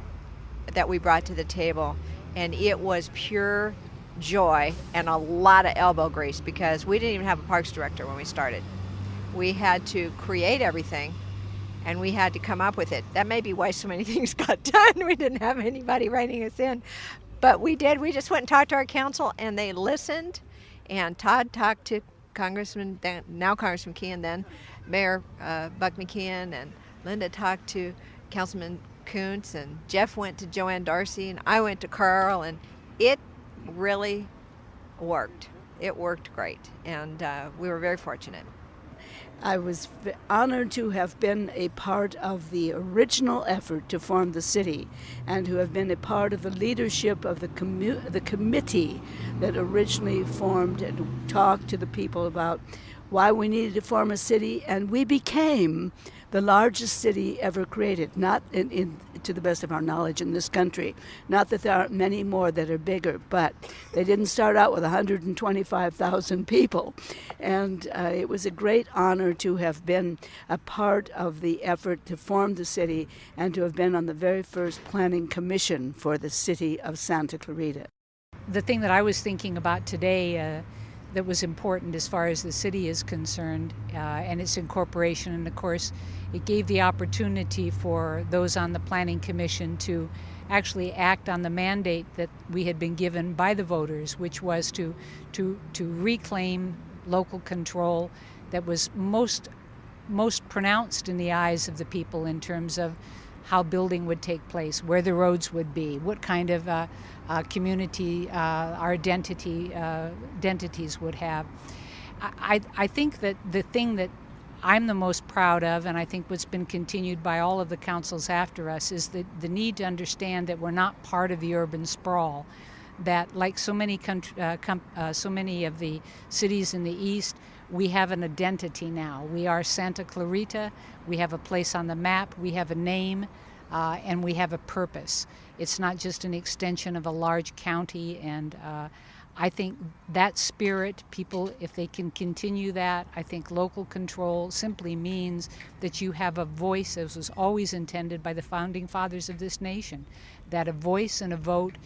that we brought to the table. And it was pure joy and a lot of elbow grease because we didn't even have a parks director when we started. We had to create everything and we had to come up with it. That may be why so many things got done. We didn't have anybody writing us in, but we did. We just went and talked to our council and they listened, and Todd talked to Congressman, now Congressman McKeon, then Mayor Buck McKeon, and Linda talked to Councilman Koontz, and Jeff went to Joanne Darcy, and I went to Carl, and it really worked. It worked great, and we were very fortunate. I was honored to have been a part of the original effort to form the city and to have been a part of the leadership of the committee that originally formed and talked to the people about why we needed to form a city, and we became the largest city ever created, not to the best of our knowledge in this country. Not that there aren't many more that are bigger, but they didn't start out with 125,000 people. And it was a great honor to have been a part of the effort to form the city and to have been on the very first planning commission for the City of Santa Clarita. The thing that I was thinking about today that was important as far as the city is concerned and its incorporation, and of course it gave the opportunity for those on the Planning Commission to actually act on the mandate that we had been given by the voters, which was to reclaim local control that was most pronounced in the eyes of the people in terms of how building would take place, where the roads would be, what kind of community our identities would have. I think that the thing that I'm the most proud of, and I think what's been continued by all of the councils after us, is the need to understand that we're not part of the urban sprawl, that like so many of the cities in the East, we have an identity now. We are Santa Clarita, we have a place on the map, we have a name, and we have a purpose. It's not just an extension of a large county, and I think that spirit, people, if they can continue that, I think local control simply means that you have a voice, as was always intended by the founding fathers of this nation, that a voice and a vote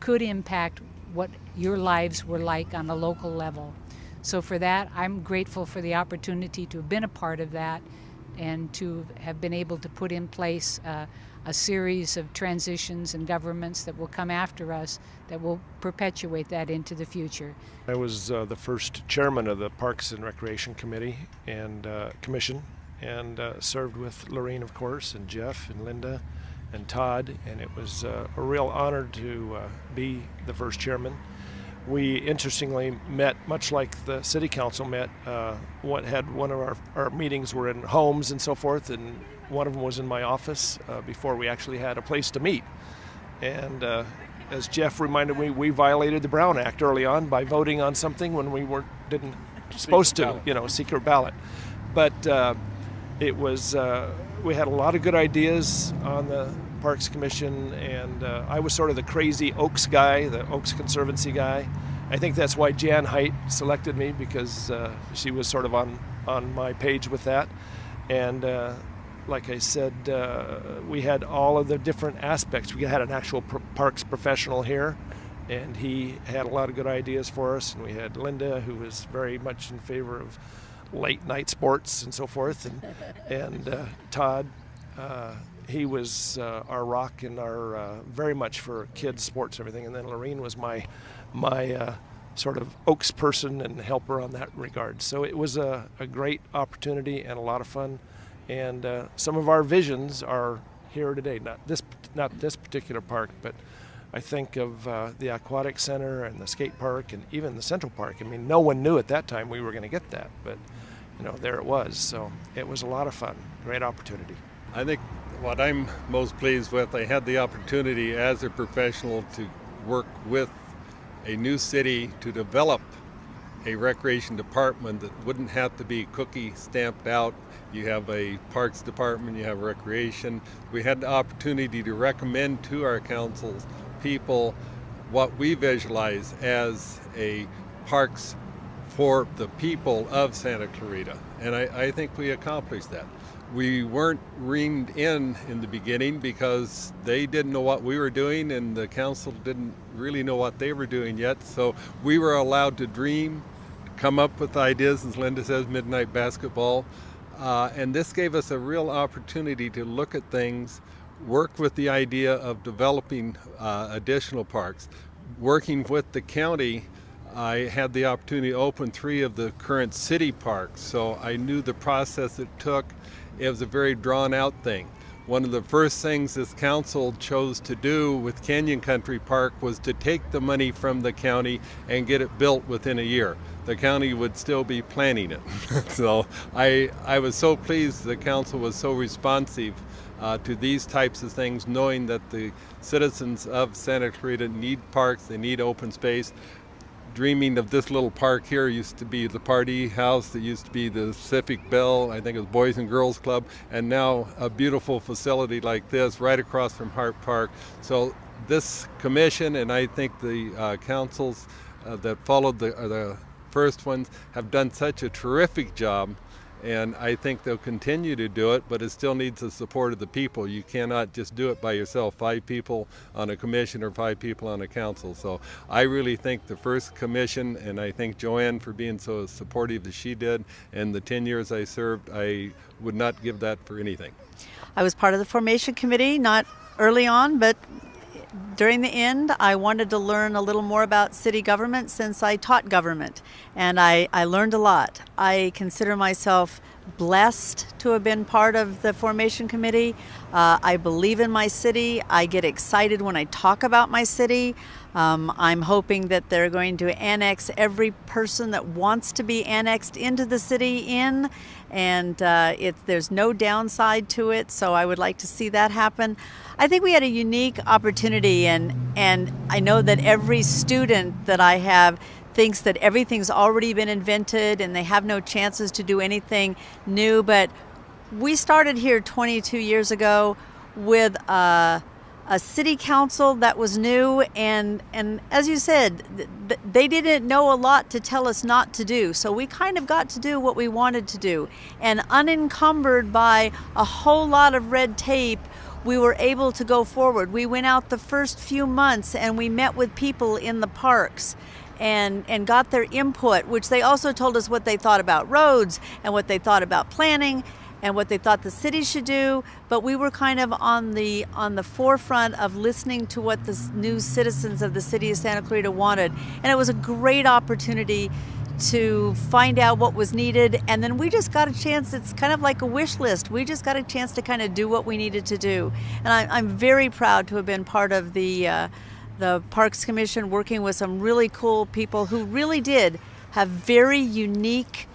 could impact what your lives were like on a local level. So for that, I'm grateful for the opportunity to have been a part of that and to have been able to put in place a series of transitions and governments that will come after us that will perpetuate that into the future. I was the first chairman of the Parks and Recreation Committee and Commission, and served with Laurene, of course, and Jeff and Linda and Todd, and it was a real honor to be the first chairman. We interestingly met, much like the city council met, one of our meetings were in homes and so forth, and one of them was in my office before we actually had a place to meet. And as Jeff reminded me, we violated the Brown Act early on by voting on something when we didn't supposed to, secret ballot. But it was, we had a lot of good ideas on the Parks Commission, and I was sort of the crazy Oaks guy, the Oaks Conservancy guy. I think that's why Jan Haidt selected me, because she was sort of on my page with that. And like I said, we had all of the different aspects. We had an actual parks professional here, and he had a lot of good ideas for us. And we had Linda, who was very much in favor of late night sports and so forth, and Todd. He was our rock and our very much for kids sports and everything, and then Laurene was my sort of Oaks person and helper on that regard. So it was a great opportunity and a lot of fun, and some of our visions are here today. Not this particular park, but I think of the aquatic center and the skate park and even the Central Park. I mean, no one knew at that time we were going to get that, but there it was. So it was a lot of fun, great opportunity. I think what I'm most pleased with, I had the opportunity as a professional to work with a new city to develop a recreation department that wouldn't have to be cookie stamped out. You have a parks department, you have recreation. We had the opportunity to recommend to our council's people what we visualize as a parks for the people of Santa Clarita. And I think we accomplished that. We weren't reined in the beginning because they didn't know what we were doing and the council didn't really know what they were doing yet. So we were allowed to dream, come up with ideas, as Linda says, midnight basketball. And this gave us a real opportunity to look at things, work with the idea of developing additional parks. Working with the county, I had the opportunity to open 3 of the current city parks, so I knew the process it took. It was a very drawn out thing. One of the first things this council chose to do with Canyon Country Park was to take the money from the county and get it built within a year. The county would still be planning it. So I was so pleased the council was so responsive to these types of things, knowing that the citizens of Santa Clarita need parks, they need open space. Dreaming of this little park here used to be the party house, that used to be the Pacific Bell, I think it was Boys and Girls Club, and now a beautiful facility like this right across from Hart Park. So this commission, and I think the councils that followed the first ones, have done such a terrific job, and I think they'll continue to do it, but it still needs the support of the people. You cannot just do it by yourself, 5 people on a commission or 5 people on a council. So I really think the first commission, and I thank Joanne for being so supportive as she did, and the 10 years I served, I would not give that for anything. I was part of the formation committee, not early on, but during the end, I wanted to learn a little more about city government since I taught government, and I learned a lot. I consider myself blessed to have been part of the formation committee. I believe in my city. I get excited when I talk about my city. I'm hoping that they're going to annex every person that wants to be annexed into the city in, and there's no downside to it, so I would like to see that happen. I think we had a unique opportunity, and I know that every student that I have thinks that everything's already been invented and they have no chances to do anything new, but we started here 22 years ago with a city council that was new, and as you said, they didn't know a lot to tell us not to do, so we kind of got to do what we wanted to do, and unencumbered by a whole lot of red tape, we were able to go forward. We went out the first few months and we met with people in the parks and got their input, which they also told us what they thought about roads and what they thought about planning and what they thought the city should do. But we were kind of on the forefront of listening to what the new citizens of the city of Santa Clarita wanted. And it was a great opportunity to find out what was needed, and then we just got a chance. It's kind of like a wish list. We just got a chance to kind of do what we needed to do, and I'm very proud to have been part of the Parks Commission, working with some really cool people who really did have very unique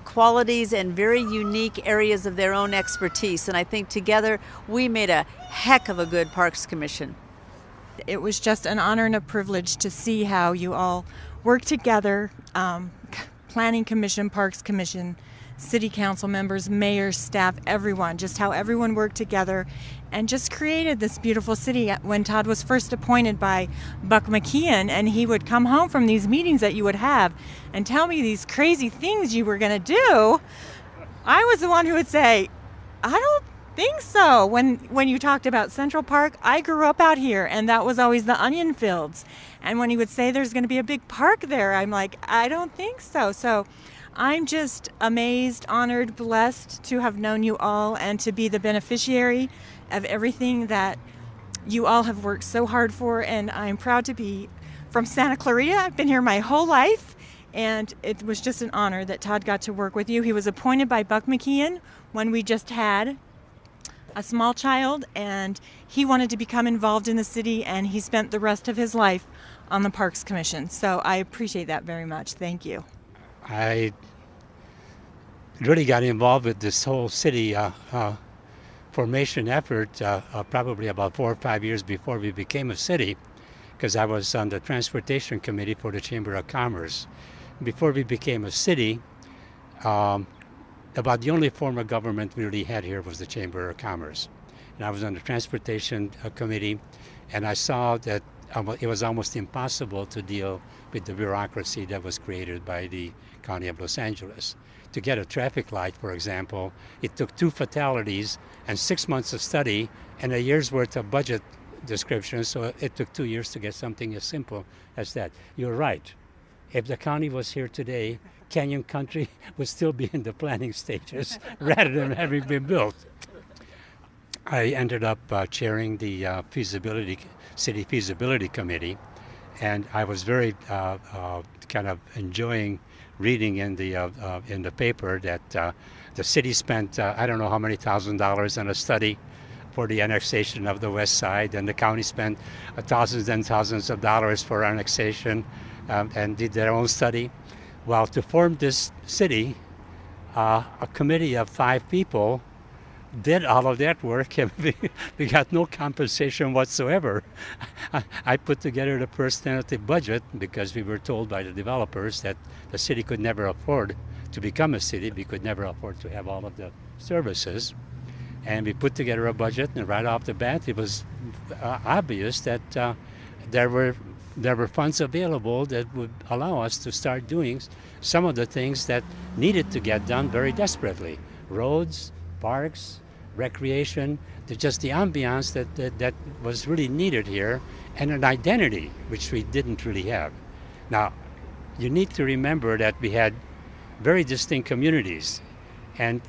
qualities and very unique areas of their own expertise, and I think together we made a heck of a good Parks Commission. It was just an honor and a privilege to see how you all work together, Planning Commission, Parks Commission, City Council members, mayors, staff, everyone, just how everyone worked together and just created this beautiful city. When Todd was first appointed by Buck McKeon, and he would come home from these meetings that you would have and tell me these crazy things you were going to do, I was the one who would say, I don't think so. When you talked about Central Park, I grew up out here, and that was always the onion fields. And when he would say there's going to be a big park there, I'm like, I don't think so. So I'm just amazed, honored, blessed to have known you all and to be the beneficiary of everything that you all have worked so hard for. And I'm proud to be from Santa Clarita. I've been here my whole life, and it was just an honor that Todd got to work with you. He was appointed by Buck McKeon when we just had a small child, and he wanted to become involved in the city, and he spent the rest of his life on the Parks Commission. So I appreciate that very much. Thank you. I really got involved with this whole city formation effort probably about 4 or 5 years before we became a city, because I was on the Transportation Committee for the Chamber of Commerce. Before we became a city, about the only form of government we really had here was the Chamber of Commerce. And I was on the Transportation Committee, and I saw that it was almost impossible to deal with the bureaucracy that was created by the County of Los Angeles. To get a traffic light, for example, it took 2 fatalities and 6 months of study and a year's worth of budget description, so it took 2 years to get something as simple as that. You're right. If the county was here today, Canyon Country would still be in the planning stages rather than having been built. I ended up chairing the City Feasibility Committee, and I was very kind of enjoying reading in the paper that the city spent I don't know how many $1,000s on a study for the annexation of the west side, and the county spent thousands and thousands of dollars for annexation and did their own study. Well, to form this city, a committee of 5 people did all of that work, and we got no compensation whatsoever. I put together the first tentative budget because we were told by the developers that the city could never afford to become a city. We could never afford to have all of the services. And we put together a budget, and right off the bat, it was obvious that there were funds available that would allow us to start doing some of the things that needed to get done very desperately. Roads, parks, recreation, just the ambiance that was really needed here, and an identity which we didn't really have. Now, you need to remember that we had very distinct communities, and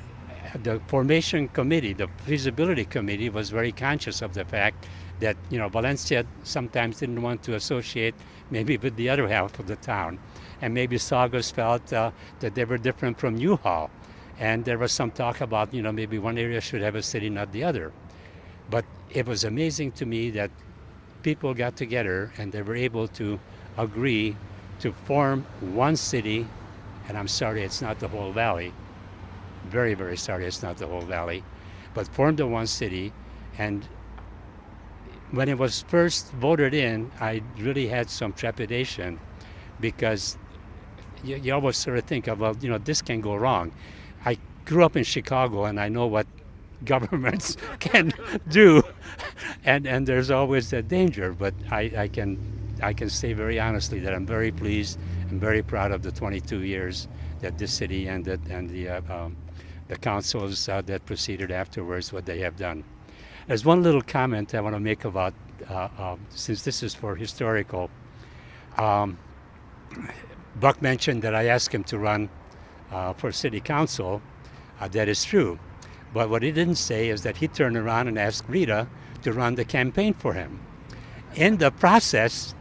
the formation committee, the feasibility committee, was very conscious of the fact that, you know, Valencia sometimes didn't want to associate maybe with the other half of the town, and maybe Saugus felt that they were different from U-Haul. And there was some talk about, you know, maybe one area should have a city, not the other. But it was amazing to me that people got together and they were able to agree to form one city, and I'm sorry it's not the whole valley. Very, very sorry it's not the whole valley, but formed the one city. And when it was first voted in, I really had some trepidation, because you always sort of think of, well, you know, this can go wrong. I grew up in Chicago, and I know what governments can do, and there's always that danger. But I can say very honestly that I'm very pleased and very proud of the 22 years that this city and the councils that proceeded afterwards, what they have done. There's one little comment I want to make about, since this is for historical. Buck mentioned that I asked him to run for city council. That is true. But what he didn't say is that he turned around and asked Rita to run the campaign for him. In the process,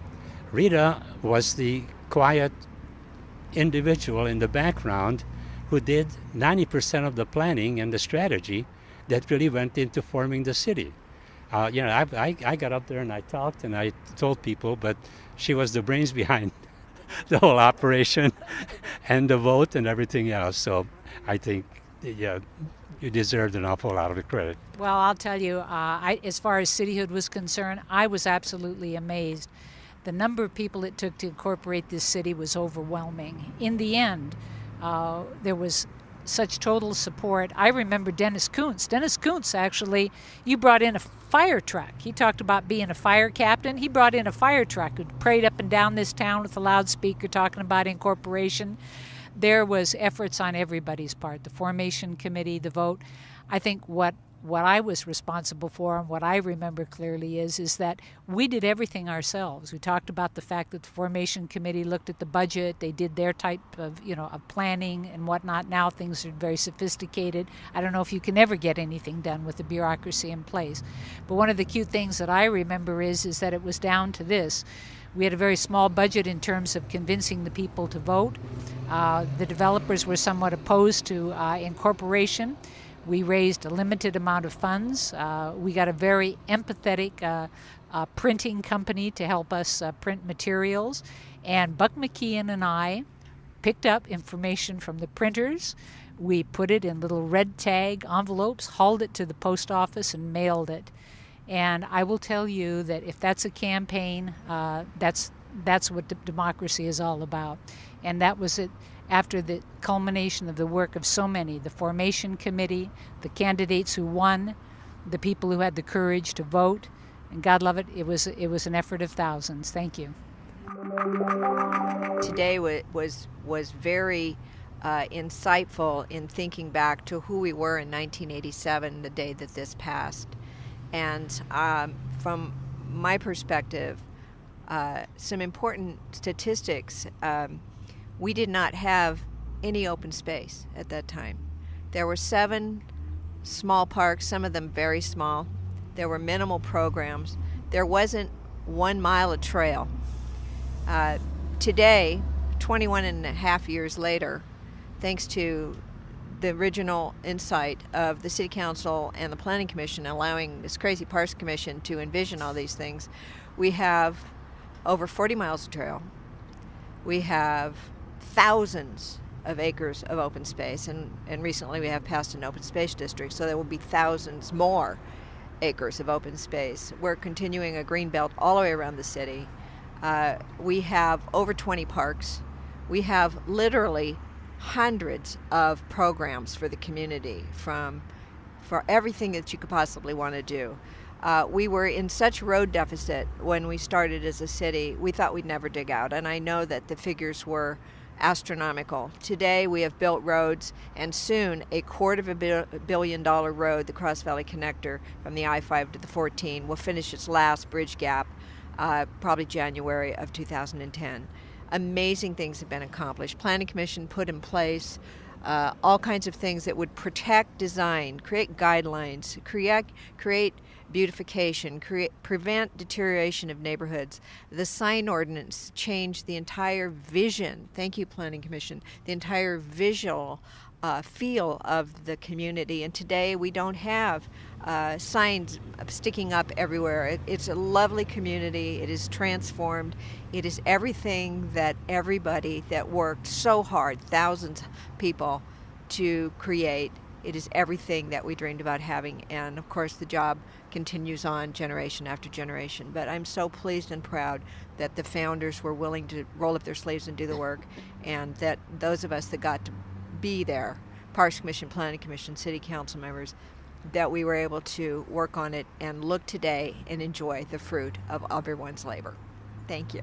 Rita was the quiet individual in the background who did 90% of the planning and the strategy that really went into forming the city. You know, I got up there and I talked and I told people, but she was the brains behind the whole operation and the vote and everything else. So I think, yeah, you deserved an awful lot of the credit. Well, I'll tell you, as far as cityhood was concerned, I was absolutely amazed. The number of people it took to incorporate this city was overwhelming. In the end, there was such total support. I remember Dennis Koontz. Dennis Koontz, actually, you brought in a fire truck. He talked about being a fire captain. He brought in a fire truck who prayed up and down this town with a loudspeaker talking about incorporation. There was efforts on everybody's part, the formation committee, the vote. I think what I was responsible for and what I remember clearly is that we did everything ourselves. We talked about the fact that the formation committee looked at the budget. They did their type of, you know, of planning and whatnot. Now things are very sophisticated. I don't know if you can ever get anything done with the bureaucracy in place. But one of the cute things that I remember is that it was down to this. We had a very small budget in terms of convincing the people to vote. The developers were somewhat opposed to incorporation. We raised a limited amount of funds. We got a very empathetic printing company to help us print materials. And Buck McKeon and I picked up information from the printers. We put it in little red tag envelopes, hauled it to the post office, and mailed it. And I will tell you that if that's a campaign, that's what democracy is all about. And that was it after the culmination of the work of so many, the formation committee, the candidates who won, the people who had the courage to vote, and God love it, it was an effort of thousands. Thank you. Today was very insightful in thinking back to who we were in 1987, the day that this passed. And from my perspective, some important statistics. We did not have any open space at that time. There were 7 small parks, some of them very small. There were minimal programs. There wasn't 1 mile of trail. Today, 21 and a half years later, thanks to the original insight of the City Council and the Planning Commission allowing this crazy Parks Commission to envision all these things, we have over 40 miles of trail. We have thousands of acres of open space, and recently we have passed an open space district, so there will be thousands more acres of open space. We're continuing a green belt all the way around the city. We have over 20 parks. We have literally hundreds of programs for the community, for everything that you could possibly want to do. We were in such road deficit when we started as a city, we thought we'd never dig out, and I know that the figures were astronomical. Today we have built roads, and soon a $250 million road, the Cross Valley Connector from the I-5 to the 14, will finish its last bridge gap probably January of 2010. Amazing things have been accomplished. Planning Commission put in place all kinds of things that would protect design, create guidelines, create beautification, prevent deterioration of neighborhoods. The sign ordinance changed the entire vision, thank you Planning Commission, the entire visual feel of the community. And today we don't have signs sticking up everywhere. It's a lovely community. It is transformed. It is everything that everybody that worked so hard, thousands of people, to create. It is everything that we dreamed about having, and of course the job continues on generation after generation. But I'm so pleased and proud that the founders were willing to roll up their sleeves and do the work, and that those of us that got to be there, Parks Commission, Planning Commission, City Council members, that we were able to work on it and look today and enjoy the fruit of everyone's labor. Thank you.